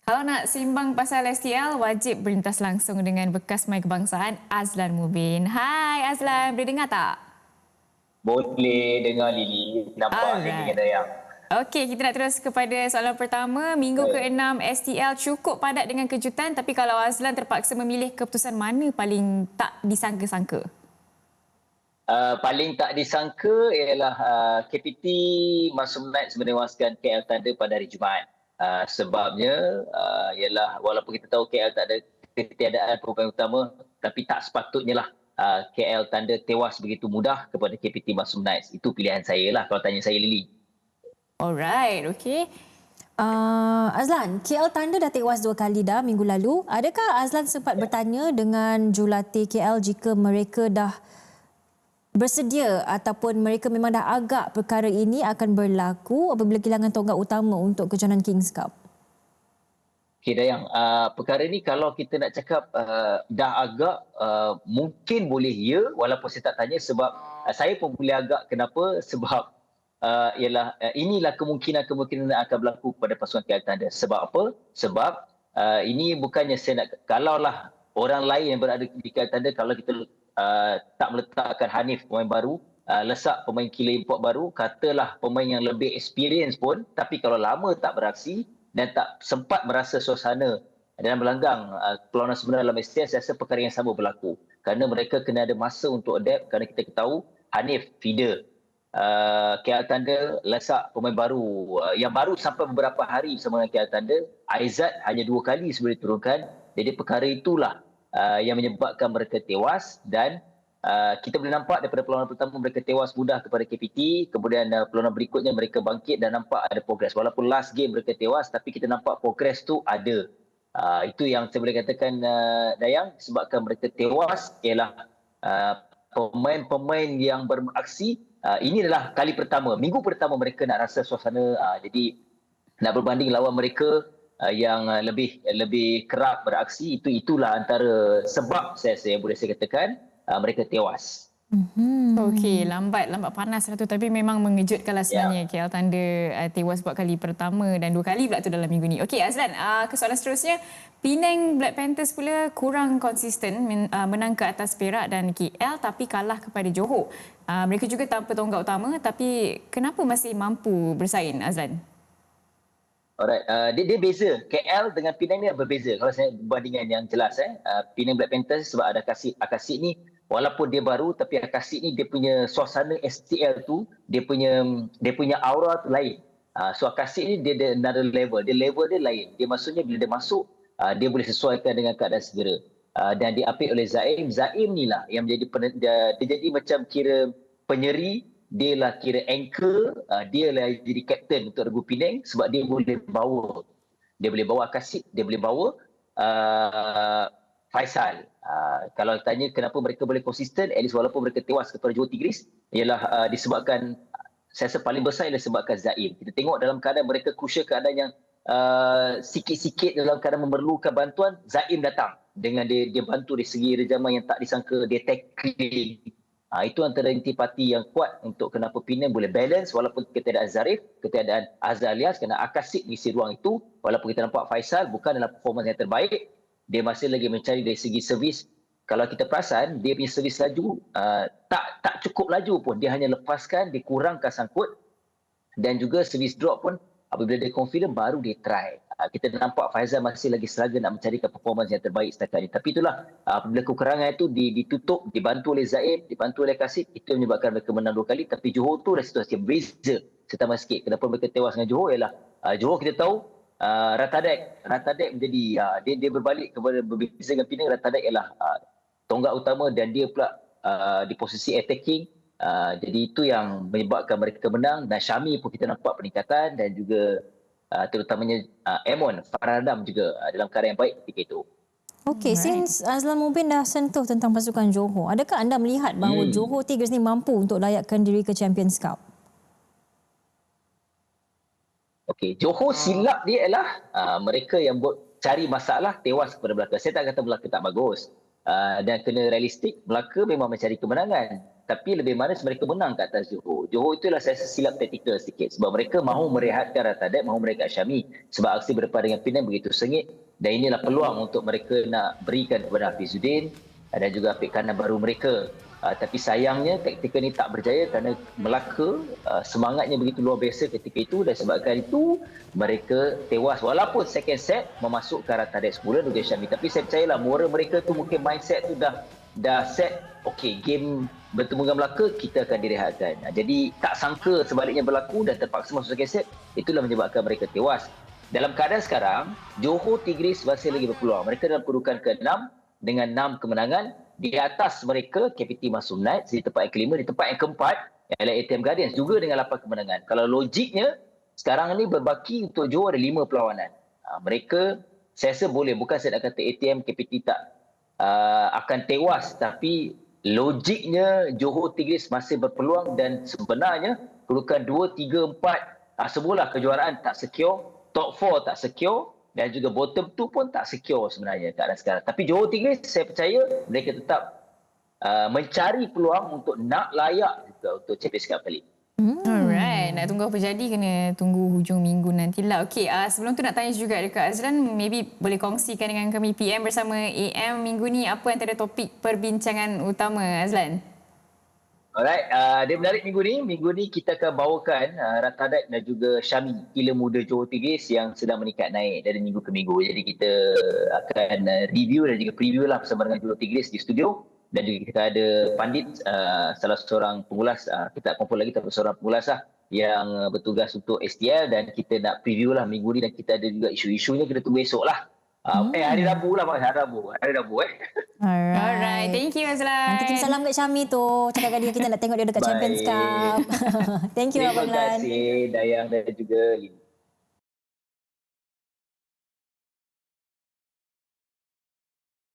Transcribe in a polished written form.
Kalau nak simbang pasal STL, wajib berlintas langsung dengan bekas pemain kebangsaan Azlan Mubin. Hai Azlan, boleh dengar tak? Boleh dengar Lily, nampak dengan Alright. Dayang. Okey, kita nak terus kepada soalan pertama. Minggu Baik. ke-6 STL cukup padat dengan kejutan, tapi kalau Azlan terpaksa memilih keputusan mana paling tak disangka-sangka? Paling tak disangka ialah KPT Masum Nights menewaskan KL Thunder pada hari Jumaat. Sebabnya ialah walaupun kita tahu KL tak ada ketiadaan pemain utama, tapi tak sepatutnya lah KL Thunder tewas begitu mudah kepada KPT Masum Nights. Itu pilihan saya lah kalau tanya saya, Lily. Alright, okey. Azlan, KL Thunder dah tewas 2 kali dah minggu lalu. Adakah Azlan sempat bertanya dengan jurulatih KL jika mereka dah bersedia ataupun mereka memang dah agak perkara ini akan berlaku apabila kehilangan tonggak utama untuk kejohanan Kings Cup? Okey Dayang, perkara ni kalau kita nak cakap dah agak mungkin boleh ya, walaupun saya tak tanya sebab saya pun boleh agak kenapa sebab ialah inilah kemungkinan-kemungkinan yang akan berlaku pada pasukan KL Thunder. Sebab apa? Sebab ini bukannya saya nak, kalaulah orang lain yang berada di KL Thunder, kalau kita tak meletakkan Hanif pemain baru, lesak pemain killer import baru, katalah pemain yang lebih experience pun, tapi kalau lama tak beraksi dan tak sempat merasa suasana dalam gelanggang perlawanan sebenar dalam STS, saya rasa perkara yang sama berlaku. Kerana mereka kena ada masa untuk adapt, kerana kita tahu Hanif feeder, KL Thunder lesak pemain baru yang baru sampai beberapa hari bersama dengan KL Thunder. Aizat hanya 2 kali sebelum diturunkan. Jadi perkara itulah yang menyebabkan mereka tewas dan kita boleh nampak daripada perlawanan pertama mereka tewas mudah kepada KPT, kemudian perlawanan berikutnya mereka bangkit dan nampak ada progres. Walaupun last game mereka tewas, tapi kita nampak progres tu ada. Itu yang saya boleh katakan Dayang, sebabkan mereka tewas ialah pemain-pemain yang beraksi. Ini adalah kali pertama, minggu pertama mereka nak rasa suasana, jadi nak berbanding lawan mereka yang lebih kerap beraksi, itulah antara sebab saya boleh saya katakan mereka tewas. Okey, lambat panas lah tu, tapi memang mengejutkanlah sebenarnya KL Thunder tewas buat kali pertama dan 2 kali pula tu dalam minggu ni. Okey Azlan, ke soalan seterusnya, Penang Black Panthers pula kurang konsisten menang ke atas Perak dan KL tapi kalah kepada Johor. Mereka juga tanpa tonggak utama, tapi kenapa masih mampu bersaing Azlan? Alright, dia beza. KL dengan Penang ni berbeza. Kalau saya berbandingan yang jelas, Penang Black Panthers sebab ada Akasid ni, walaupun dia baru, tapi Akasid ni dia punya suasana STL tu, dia punya aura tu lain. So Akasid ni dia ada another level. Level dia lain. Dia maksudnya bila dia masuk, dia boleh sesuaikan dengan keadaan segera. Dan diapit oleh Zaim. Zaim ni lah yang menjadi dia jadi macam kira penyeri, dia lah kira anchor, dia lah jadi kapten untuk regu Penang sebab dia boleh bawa. Dia boleh bawa Akasid, dia boleh bawa Faisal. Kalau tanya kenapa mereka boleh konsisten, at least walaupun mereka tewas kepada Johor Tigris, ialah disebabkan, saya rasa paling besar ialah disebabkan Zaim. Kita tengok dalam keadaan mereka crucial, keadaan yang sikit-sikit dalam keadaan memerlukan bantuan, Zaim datang. Dengan dia bantu dari segi rejaman yang tak disangka, dia tackling. Itu antara intipati yang kuat untuk kenapa Penang boleh balance walaupun ketiadaan Zarif, ketiadaan Azhar Alias, kerana Akasid mengisi ruang itu. Walaupun kita nampak Faisal bukan dalam performance yang terbaik, dia masih lagi mencari dari segi servis. Kalau kita perasan, dia punya servis laju tak cukup laju pun. Dia hanya lepaskan, dia kurangkan sangkut. Dan juga servis drop pun apabila dia confident baru dia try. Kita nampak Faizal masih lagi struggle nak mencarikan performance yang terbaik setakat ini. Tapi itulah, apabila kekurangan itu ditutup, dibantu oleh Zaim, dibantu oleh Kasid, itu yang menyebabkan mereka menang 2 kali. Tapi Johor tu dah situasi yang berbeza. Saya tambah sikit, kenapa mereka tewas dengan Johor ialah Johor kita tahu Ratadek menjadi dia berbalik kepada berbeza dengan Penang. Ratadek ialah tonggak utama dan dia pula di posisi attacking. Jadi itu yang menyebabkan mereka menang, dan Syami pun kita nampak peningkatan, dan juga terutamanya Amon Faradam juga dalam keadaan yang baik ketika itu. Okey, since Azlan Mubin dah sentuh tentang pasukan Johor, adakah anda melihat bahawa Johor Tigers ni mampu untuk layakkan diri ke Champions Cup? Okey, Johor silap dia ialah mereka yang cari masalah tewas kepada Melaka. Saya tak kata Melaka tak bagus. Dan kena realistik, Melaka memang mencari kemenangan. Tapi lebih manis mereka menang kat atas Johor. Johor itulah saya silap taktikal sedikit. Sebab mereka mahu merehatkan Ratadat, mahu merehatkan Syami. Sebab aksi berdepan dengan Penang begitu sengit. Dan inilah peluang untuk mereka nak berikan kepada Hafizuddin dan juga apik kanan baru mereka. Tapi sayangnya taktikal ni tak berjaya kerana Melaka semangatnya begitu luar biasa ketika itu. Dan sebabkan itu mereka tewas. Walaupun second set memasukkan Ratadat semula dengan Syami. Tapi saya percayalah moral mereka tu mungkin mindset tu dah set. Okey, game bertemu dengan Melaka, kita akan direhatkan. Jadi tak sangka sebaliknya berlaku dan terpaksa masuk second set. Itulah menyebabkan mereka tewas. Dalam keadaan sekarang, Johor Tigris masih lagi berpeluang. Mereka dalam kedudukan ke-6 dengan 6 kemenangan. Di atas mereka, KPT Masum Knights di tempat yang kelima. Di tempat yang keempat, ialah ATM Guardians juga dengan 8 kemenangan. Kalau logiknya, sekarang ni berbaki untuk Johor ada 5 perlawanan. Mereka, saya rasa boleh. Bukan saya nak kata ATM, KPT tak akan tewas. Tapi logiknya Johor Tigris masih berpeluang dan sebenarnya kedudukan 2, 3, 4 semualah kejuaraan tak secure, top 4 tak secure dan juga bottom 2 pun tak secure sebenarnya keadaan sekarang. Tapi Johor Tigris saya percaya mereka tetap mencari peluang untuk nak layak juga untuk Champions Cup kali. Alright, nak tunggu apa jadi kena tunggu hujung minggu nantilah. Okey, sebelum tu nak tanya juga dekat Azlan, maybe boleh kongsikan dengan kami PM bersama AM minggu ni apa antara topik perbincangan utama Azlan? Alright, dia menarik minggu ni. Minggu ni kita akan bawakan Ratadat dan juga Syami, killer muda Johor Tigris yang sedang meningkat naik dari minggu ke minggu. Jadi kita akan review dan juga preview lah bersama dengan Johor Tigris di studio. Dan juga kita ada pandit, salah seorang pengulas, kita kumpul lagi tapi seorang pengulas lah yang bertugas untuk STL dan kita nak preview lah minggu ni dan kita ada juga isu-isunya kita tunggu esok lah. Hari Rabu lah, hari Rabu. Alright, thank you Azlan. Nanti kirim salam kat Syami tu. Cakap dia kita nak tengok dia dekat Champions Cup. Thank you Abang Lan. Terima kasih Dayang dan juga Lina.